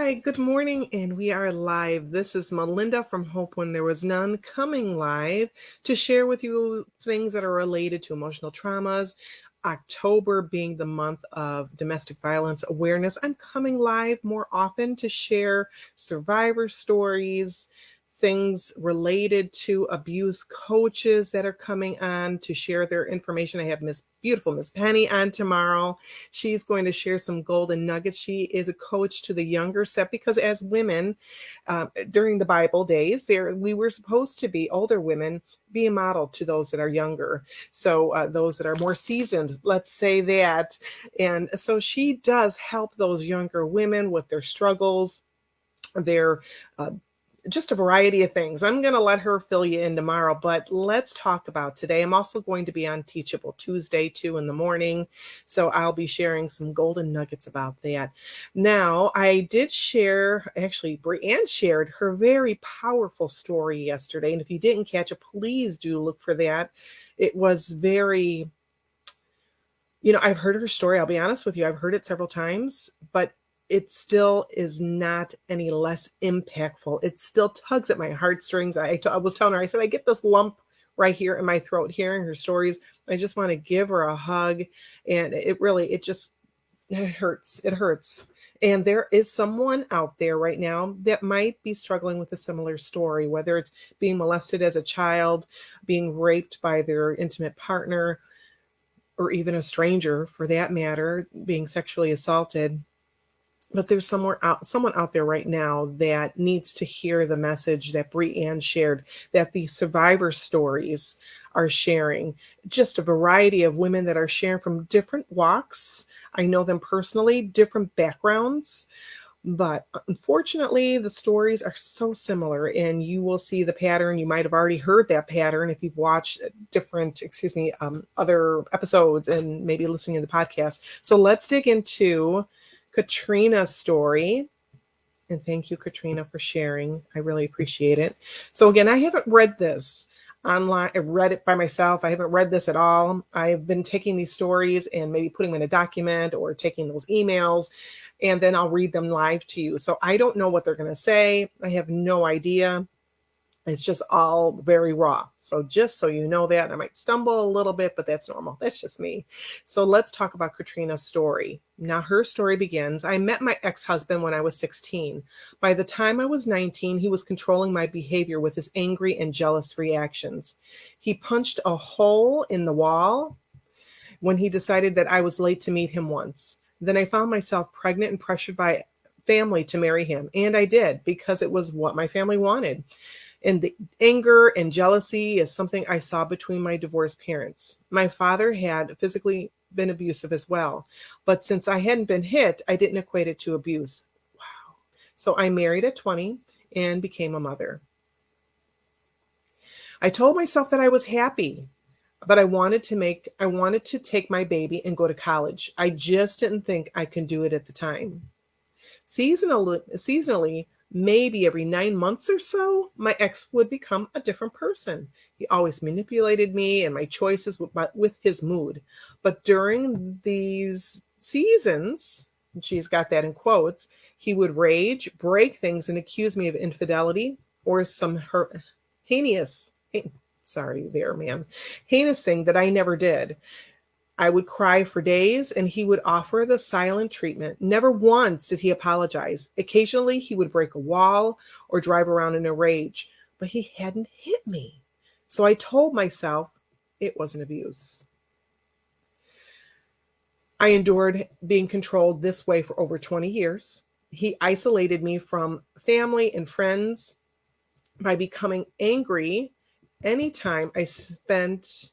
Hi, good morning, and we are live. This is Melinda from Hope When There Was None coming live to share with you things that are related to emotional traumas. October being the month of domestic violence awareness, I'm coming live more often to share survivor stories, things related to abuse coaches that are coming on to share their information. I have beautiful Miss Penny on tomorrow. She's going to share some golden nuggets. She is a coach to the younger set because as women, during the Bible days, we were supposed to be older women, be a model to those that are younger. So those that are more seasoned, let's say that. And so she does help those younger women with their struggles, their just a variety of things. I'm going to let her fill you in tomorrow, but let's talk about today. I'm also going to be on Teachable Tuesday too in the morning. So I'll be sharing some golden nuggets about that. Now, I did share, actually, Brianne shared her very powerful story yesterday. And if you didn't catch it, please do look for that. It was very, I've heard her story. I'll be honest with you. I've heard it several times, but it still is not any less impactful. It still tugs at my heartstrings. I was telling her, I said, I get this lump right here in my throat hearing her stories. I just want to give her a hug. And it hurts. It hurts. And there is someone out there right now that might be struggling with a similar story, whether it's being molested as a child, being raped by their intimate partner, or even a stranger for that matter, being sexually assaulted. But there's someone out there right now that needs to hear the message that Brianne shared, that the survivor stories are sharing. Just a variety of women that are sharing from different walks. I know them personally, different backgrounds. But unfortunately, the stories are so similar, and you will see the pattern. You might have already heard that pattern if you've watched other episodes and maybe listening to the podcast. So let's dig into Katrina's story. And thank you, Katrina, for sharing. I really appreciate it. So again, I haven't read this online. I read it by myself. I haven't read this at all. I've been taking these stories and maybe putting them in a document or taking those emails, and then I'll read them live to you. So I don't know what they're going to say. I have no idea. It's just all very raw. So just so you know that, I might stumble a little bit, but that's normal. That's just me. So let's talk about Katrina's story. Now, her story begins, I met my ex-husband when I was 16. By the time I was 19, he was controlling my behavior with his angry and jealous reactions. He punched a hole in the wall when he decided that I was late to meet him once. Then I found myself pregnant and pressured by family to marry him. And I did, because it was what my family wanted. And the anger and jealousy is something I saw between my divorced parents. My father had physically been abusive as well. But since I hadn't been hit, I didn't equate it to abuse. Wow. So I married at 20 and became a mother. I told myself that I was happy, but I wanted to take my baby and go to college. I just didn't think I could do it at the time. Seasonally, maybe every 9 months or so, my ex would become a different person. He always manipulated me and my choices with his mood. But during these seasons, and she's got that in quotes, he would rage, break things, and accuse me of infidelity or some heinous, sorry there, man, heinous thing that I never did. I would cry for days and he would offer the silent treatment. Never once did he apologize. Occasionally he would break a wall or drive around in a rage, but he hadn't hit me. So I told myself it wasn't abuse. I endured being controlled this way for over 20 years. He isolated me from family and friends by becoming angry anytime I spent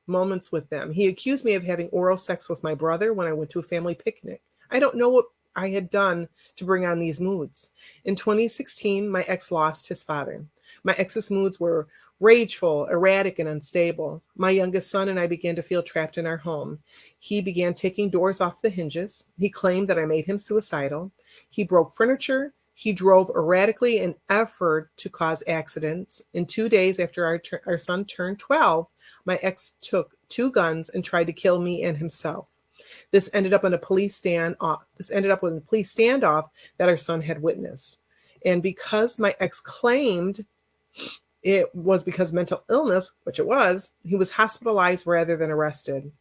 moments with them. He accused me of having oral sex with my brother when I went to a family picnic. I don't know what I had done to bring on these moods. In 2016, my ex lost his father. My ex's moods were rageful, erratic, and unstable. My youngest son and I began to feel trapped in our home. He began taking doors off the hinges. He claimed that I made him suicidal. He broke furniture. He drove erratically in effort to cause accidents. In 2 days after our son turned 12, my ex took 2 guns and tried to kill me and himself. This ended up in a police standoff. This ended up with a police standoff that our son had witnessed. And because my ex claimed it was because of mental illness, which it was, he was hospitalized rather than arrested.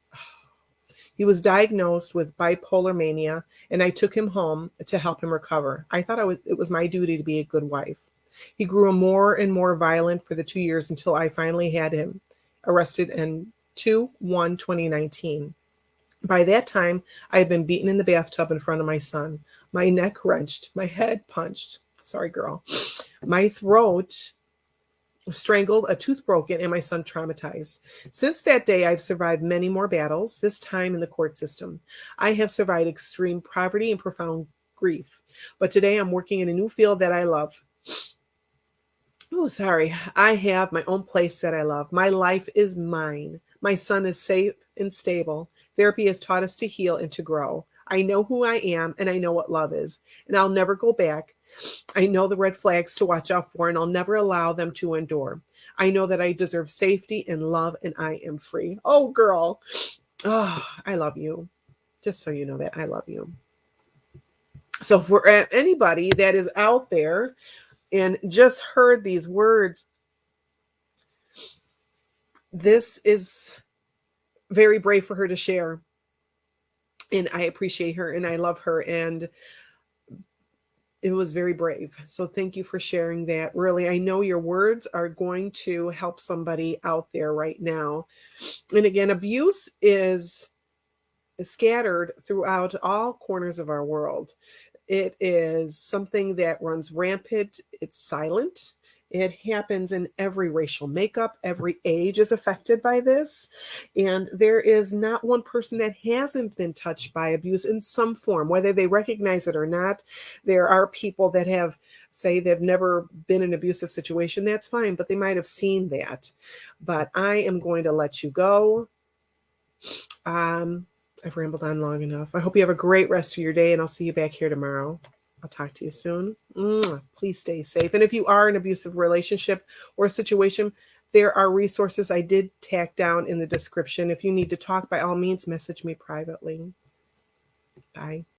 He was diagnosed with bipolar mania, and I took him home to help him recover. I thought it was my duty to be a good wife. He grew more and more violent for the 2 years until I finally had him arrested in 2/1/2019. By that time, I had been beaten in the bathtub in front of my son, my neck wrenched, my head punched. Sorry, girl. My throat strangled, a tooth broken, and my son traumatized. Since that day, I've survived many more battles, this time in the court system. I have survived extreme poverty and profound grief. But today I'm working in a new field that I love. Oh, sorry. I have my own place that I love. My life is mine. My son is safe and stable. Therapy has taught us to heal and to grow. I know who I am and I know what love is, and I'll never go back. I know the red flags to watch out for, and I'll never allow them to endure. I know that I deserve safety and love, and I am free. Oh, girl. Oh, I love you. Just so you know that I love you. So for anybody that is out there and just heard these words, this is very brave for her to share. And I appreciate her and I love her. And it was very brave. So thank you for sharing that. Really, I know your words are going to help somebody out there right now. And again, abuse is scattered throughout all corners of our world. It is something that runs rampant. It's silent. It happens in every racial makeup. Every age is affected by this. And there is not one person that hasn't been touched by abuse in some form, whether they recognize it or not. There are people that say they've never been in an abusive situation. That's fine, but they might have seen that. But I am going to let you go. I've rambled on long enough. I hope you have a great rest of your day, and I'll see you back here tomorrow. I'll talk to you soon. Please stay safe. And if you are in an abusive relationship or a situation, there are resources I did tack down in the description. If you need to talk, by all means, message me privately. Bye.